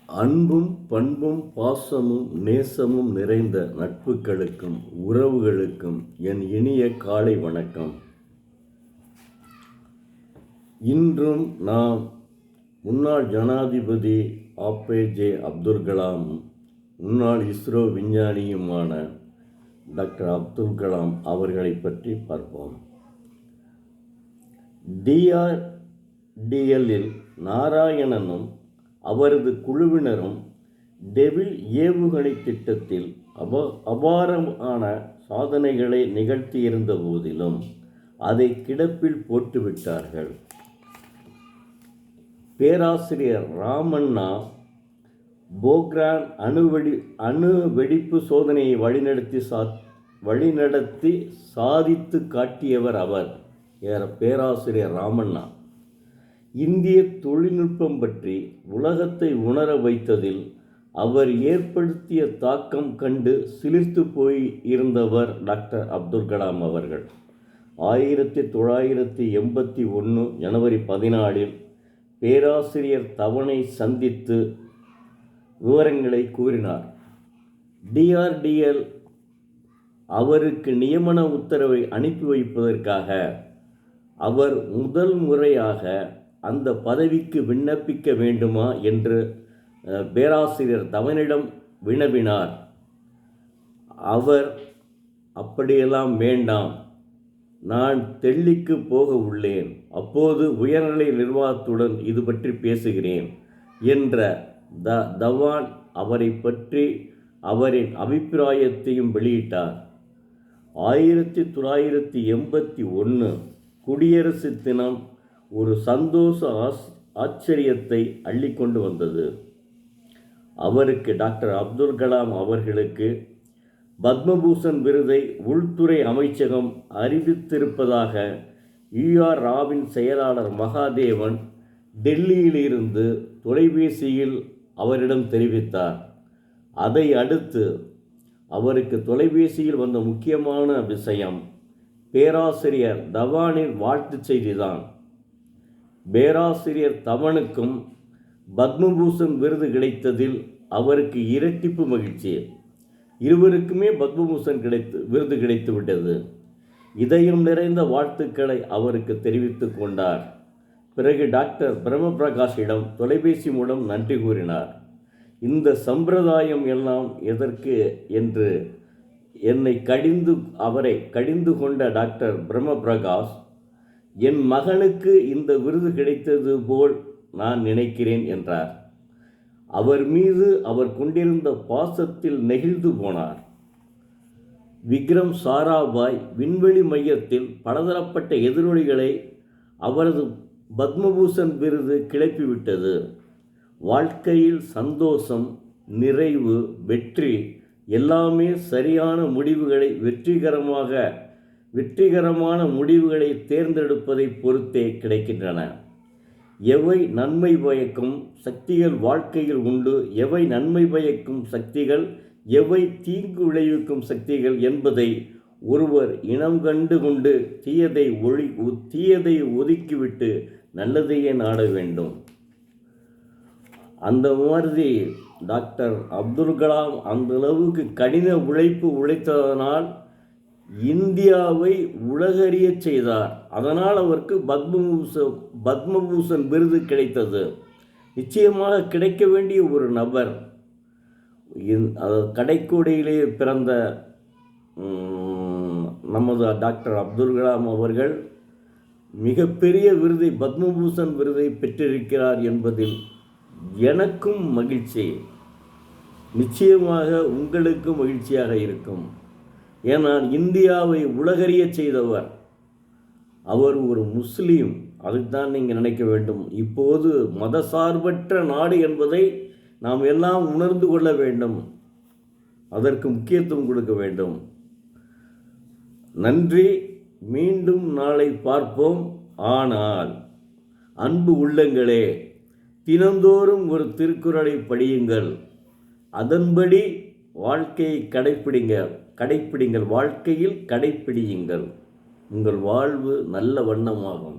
அன்பும் பண்பும் பாசமும் நேசமும் நிறைந்த நட்புகளுக்கும் உறவுகளுக்கும் என் இனிய காலை வணக்கம். இன்றும் நாம் முன்னாள் ஜனாதிபதி APJ அப்துல் கலாம், முன்னாள் இஸ்ரோ விஞ்ஞானியுமான டாக்டர் அப்துல் கலாம் அவர்களை பற்றி பார்ப்போம். DRDLல் நாராயணனும் அவரது குழுவினரும் டெவில் ஏவுகணை திட்டத்தில் அபாரமான சாதனைகளை நிகழ்த்தியிருந்த போதிலும் அதை கிடப்பில் போட்டுவிட்டார்கள். பேராசிரியர் ராமண்ணா போக்ரான் அணு வெடிப்பு சோதனையை வழிநடத்தி சாதித்து காட்டியவர் அவர். பேராசிரியர் ராமண்ணா இந்திய தொழில்நுட்பம் பற்றி உலகத்தை உணர வைத்ததில் அவர் ஏற்படுத்திய தாக்கம் கண்டு சிலிர்த்து போய் இருந்தவர் டாக்டர் அப்துல் கலாம் அவர்கள். 1981 ஜனவரி 14 பேராசிரியர் தவனை சந்தித்து விவரங்களை கூறினார். DRDL அவருக்கு நியமன உத்தரவை அனுப்பி வைப்பதற்காக அவர் முதல் முறையாக அந்த பதவிக்கு விண்ணப்பிக்க வேண்டுமா என்று பேராசிரியர் தவனிடம் வினவினார். அவர் அப்படியெல்லாம் வேண்டாம், நான் டெல்லிக்கு போக உள்ளேன், அப்போது உயர்நிலை நிர்வாகத்துடன் இது பற்றி பேசுகிறேன் என்ற தவான் அவரை பற்றி அவரின் அபிப்பிராயத்தையும் வெளியிட்டார். 1981 குடியரசு தினம் ஒரு சந்தோஷ ஆச்சரியத்தை அள்ளிக்கொண்டு வந்தது. அவருக்கு டாக்டர் அப்துல் கலாம் அவர்களுக்கு பத்மபூஷன் விருதை உள்துறை அமைச்சகம் அறிவித்திருப்பதாக UR ராவின் செயலாளர் மகாதேவன் டெல்லியிலிருந்து தொலைபேசியில் அவரிடம் தெரிவித்தார். அதை அடுத்து அவருக்கு தொலைபேசியில் வந்த முக்கியமான விஷயம் பேராசிரியர் தவானின் வாழ்த்து செய்திதான். பேராசிரியர் தவனுக்கும் பத்மபூஷன் விருது கிடைத்ததில் அவருக்கு இரட்டிப்பு மகிழ்ச்சி. இருவருக்குமே பத்மபூஷன் விருது கிடைத்து விட்டது. இதயம் நிறைந்த வாழ்த்துக்களை அவருக்கு தெரிவித்து கொண்டார். பிறகு டாக்டர் பிரம்மபிரகாஷிடம் தொலைபேசி மூலம் நன்றி கூறினார். இந்த சம்பிரதாயம் எல்லாம் எதற்கு என்று அவரை கடிந்து கொண்ட டாக்டர் பிரம்மபிரகாஷ், என் மகனுக்கு இந்த விருது கிடைத்தது போல் நான் நினைக்கிறேன் என்றார். அவர் மீது அவர் கொண்டிருந்த பாசத்தில் நெகிழ்ந்து போனார். விக்ரம் சாராபாய் விண்வெளி மையத்தில் பலதரப்பட்ட எதிரொலிகளை அவரது பத்மபூஷன் விருது கிளப்பிவிட்டது. வாழ்க்கையில் சந்தோஷம், நிறைவு, வெற்றி எல்லாமே சரியான முடிவுகளை வெற்றிகரமான முடிவுகளை தேர்ந்தெடுப்பதை பொறுத்தே கிடைக்கின்றன. எவை நன்மை பயக்கும் சக்திகள் வாழ்க்கையில் உண்டு, எவை நன்மை பயக்கும் சக்திகள், எவை தீங்கு விளைவிக்கும் சக்திகள் என்பதை ஒருவர் இனம் கண்டு கொண்டு தீயதை ஒதுக்கிவிட்டு நல்லதையே நாட வேண்டும். அந்த மாதிரி டாக்டர் அப்துல் கலாம் அந்த அளவுக்கு கடின உழைத்ததனால் இந்தியாவை உலகறிய செய்தார். அதனால் அவருக்கு பத்மபூஷன் விருது கிடைத்தது. நிச்சயமாக கிடைக்க வேண்டிய ஒரு நபர். கடைக்கோடியிலே பிறந்த நமது டாக்டர் அப்துல் கலாம் அவர்கள் மிகப்பெரிய விருதை, பத்மபூஷன் விருதை பெற்றிருக்கிறார் என்பதில் எனக்கும் மகிழ்ச்சி. நிச்சயமாக உங்களுக்கும் மகிழ்ச்சியாக இருக்கும். ஏனால் இந்தியாவை உலகறிய செய்தவர். அவர் ஒரு முஸ்லீம், அதைத்தான் நீங்கள் நினைக்க வேண்டும். இப்போது மதசார்பற்ற நாடு என்பதை நாம் எல்லாம் உணர்ந்து கொள்ள வேண்டும். அதற்கு முக்கியத்துவம் கொடுக்க வேண்டும். நன்றி. மீண்டும் நாளை பார்ப்போம். ஆனால் அன்பு உள்ளங்களே, தினந்தோறும் ஒரு திருக்குறளை படியுங்கள். அதன்படி வாழ்க்கையை கடைப்பிடிங்கள். வாழ்க்கையில் கடைப்பிடியுங்கள். உங்கள் வாழ்வு நல்ல வண்ணமாகும்.